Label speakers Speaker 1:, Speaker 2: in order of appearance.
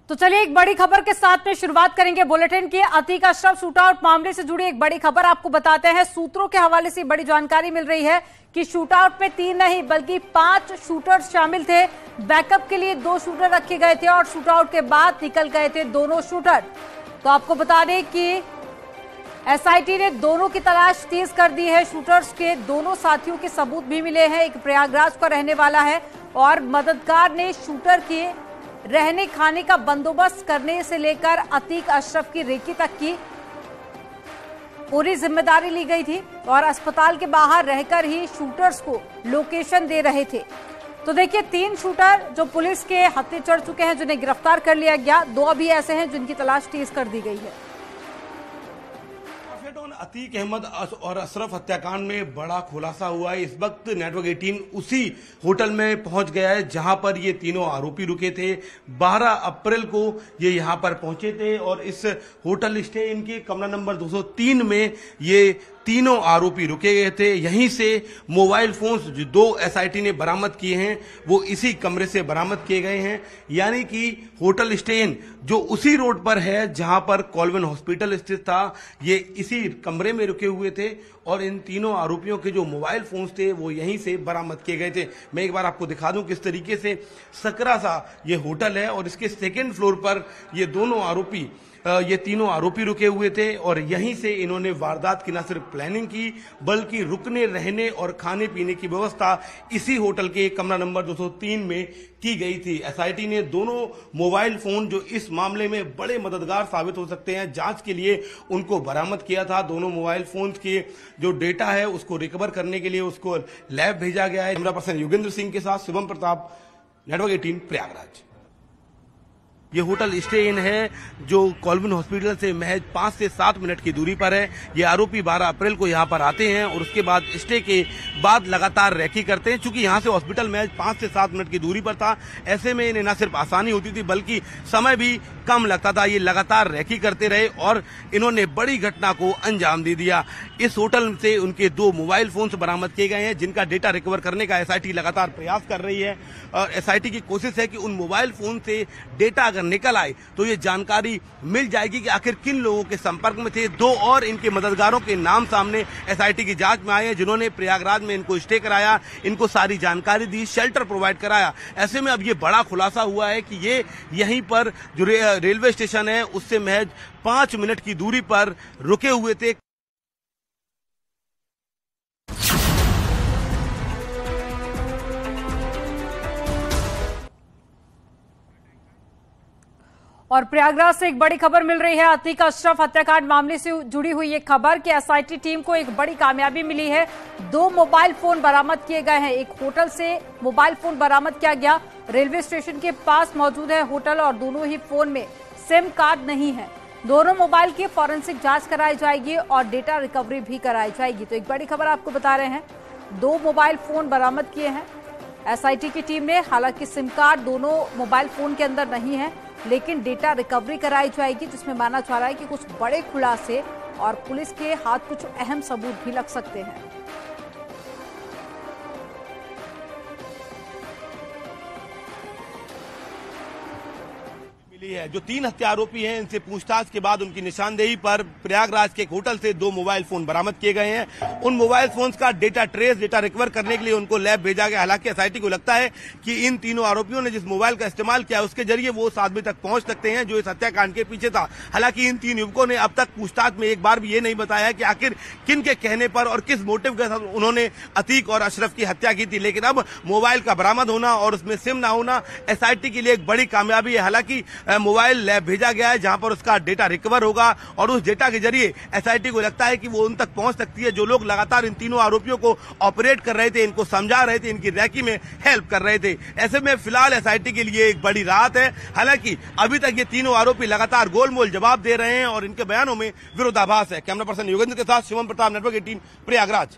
Speaker 1: तो चलिए एक बड़ी खबर के साथ में शुरुआत करेंगे बुलेटिन की। अतीक अशरफ शूटआउट मामले से जुड़ी एक बड़ी खबर आपको बताते हैं। सूत्रों के हवाले से बड़ी जानकारी मिल रही है कि शूटआउट में 3 नहीं बल्कि 5 शूटर्स शामिल थे। बैकअप के लिए 2 शूटर रखे गए थे और शूटआउट के बाद निकल गए थे दोनों शूटर। तो आपको बता दें कि एसआईटी ने दोनों की तलाश तेज कर दी है। शूटर्स के दोनों साथियों के सबूत भी मिले हैं। एक प्रयागराज का रहने वाला है और मददगार ने शूटर के रहने खाने का बंदोबस्त करने से लेकर अतीक अशरफ की रेकी तक की पूरी जिम्मेदारी ली गई थी और अस्पताल के बाहर रहकर ही शूटर्स को लोकेशन दे रहे थे। तो देखिए 3 शूटर जो पुलिस के हत्थे चढ़ चुके हैं, जिन्हें गिरफ्तार कर लिया गया। 2 अभी ऐसे हैं जिनकी तलाश तेज कर दी गई है।
Speaker 2: अतीक अहमद और अशरफ हत्याकांड में बड़ा खुलासा हुआ है। इस वक्त नेटवर्क 18 उसी होटल में पहुंच गया है जहां पर ये तीनों आरोपी रुके थे। 12 अप्रैल को ये यहां पर पहुंचे थे और इस होटल स्टे इनके कमरा नंबर 203 में ये तीनों आरोपी रुके गए थे। यहीं से मोबाइल फोन्स जो 2 एसआईटी ने बरामद किए हैं वो इसी कमरे से बरामद किए गए हैं। यानी कि होटल स्टे इन जो उसी रोड पर है जहां पर कॉलवन हॉस्पिटल स्थित था, ये इसी कमरे में रुके हुए थे और इन तीनों आरोपियों के जो मोबाइल फोन्स थे वो यहीं से बरामद किए गए थे। मैं एक बार आपको दिखा दूं किस तरीके से सकरा सा ये होटल है और इसके 2nd फ्लोर पर ये तीनों आरोपी रुके हुए थे और यहीं से इन्होंने वारदात की न सिर्फ प्लानिंग की बल्कि रुकने रहने और खाने पीने की व्यवस्था इसी होटल के कमरा नंबर 203 में की गई थी। एसआईटी ने दोनों मोबाइल फोन जो इस मामले में बड़े मददगार साबित हो सकते हैं, जांच के लिए उनको बरामद किया था। दोनों मोबाइल फोन के जो डेटा है उसको रिकवर करने के लिए उसको लैब भेजा गया है। कैमरा पर्सन योगेंद्र सिंह के साथ शिवम प्रताप, नेटवर्क 18 प्रयागराज। ये होटल स्टे इन है जो कॉलवन हॉस्पिटल से महज 5 से 7 मिनट की दूरी पर है। ये आरोपी 12 अप्रैल को यहाँ पर आते हैं और उसके बाद स्टे के बाद लगातार रैकी करते हैं। चूंकि यहाँ से हॉस्पिटल महज 5 से 7 मिनट की दूरी पर था, ऐसे में इन्हें न सिर्फ आसानी होती थी बल्कि समय भी कम लगता था। ये लगातार रैकी करते रहे और इन्होंने बड़ी घटना को अंजाम दे दिया। इस होटल से उनके 2 मोबाइल फोन बरामद किए गए हैं जिनका डेटा रिकवर करने का एसआईटी लगातार प्रयास कर रही है और एसआईटी की कोशिश है कि उन मोबाइल फोन से डेटा अगर निकल आए तो ये जानकारी मिल जाएगी कि आखिर किन लोगों के संपर्क में थे। 2 और इनके मददगारों के नाम सामने एसआईटी की जांच में आए हैं जिन्होंने प्रयागराज में इनको स्टे कराया, इनको सारी जानकारी दी, शेल्टर प्रोवाइड कराया। ऐसे में अब ये बड़ा खुलासा हुआ है कि ये यहीं पर जो रेलवे स्टेशन है उससे महज 5 मिनट की दूरी पर रुके हुए थे।
Speaker 1: और प्रयागराज से एक बड़ी खबर मिल रही है। अतीक अशरफ हत्याकांड मामले से जुड़ी हुई एक खबर कि एसआईटी टीम को एक बड़ी कामयाबी मिली है। 2 मोबाइल फोन बरामद किए गए हैं। एक होटल से मोबाइल फोन बरामद किया गया, रेलवे स्टेशन के पास मौजूद है होटल और दोनों ही फोन में सिम कार्ड नहीं है। दोनों मोबाइल की फॉरेंसिक जांच कराई जाएगी और डेटा रिकवरी भी कराई जाएगी। तो एक बड़ी खबर आपको बता रहे हैं, 2 मोबाइल फोन बरामद किए हैं एसआईटी की टीम ने। हालांकि सिम कार्ड दोनों मोबाइल फोन के अंदर नहीं है, लेकिन डेटा रिकवरी कराई जाएगी जिसमें माना जा रहा है कि कुछ बड़े खुलासे और पुलिस के हाथ कुछ अहम सबूत भी लग सकते हैं।
Speaker 2: मिली है जो 3 हत्या आरोपी हैं, इनसे पूछताछ के बाद उनकी निशानदेही पर प्रयागराज के एक होटल से 2 मोबाइल फोन बरामद किए गए हैं। उन मोबाइल फोन्स का डेटा रिकवर करने के लिए उनको लैब भेजा गया। हालांकि एसआईटी को लगता है कि इन तीनों आरोपियों ने जिस मोबाइल का इस्तेमाल किया उसके जरिए वो उस आदमी तक पहुंच सकते हैं जो इस हत्याकांड के पीछे था। हालांकि इन 3 युवकों ने अब तक पूछताछ में एक बार भी ये नहीं बताया कि आखिर किन के कहने पर और किस मोटिव के साथ उन्होंने अतीक और अशरफ की हत्या की थी। लेकिन अब मोबाइल का बरामद होना और उसमें सिम ना होना एसआईटी के लिए एक बड़ी कामयाबी है। हालांकि मोबाइल लैब भेजा गया है जहां पर उसका डेटा रिकवर होगा और उस डेटा के जरिए एसआईटी को लगता है कि वो उन तक पहुंच सकती है जो लोग लगातार इन तीनों आरोपियों को ऑपरेट कर रहे थे, इनको समझा रहे थे, इनकी रैकी में हेल्प कर रहे थे। ऐसे में फिलहाल एसआईटी के लिए एक बड़ी राहत है। हालांकि अभी तक ये तीनों आरोपी लगातार गोलमोल जवाब दे रहे हैं और इनके बयानों में विरोधाभास है। कैमरा पर्सन योगेंद्र के साथ शिवम प्रताप, नेटवर्क 18 प्रयागराज।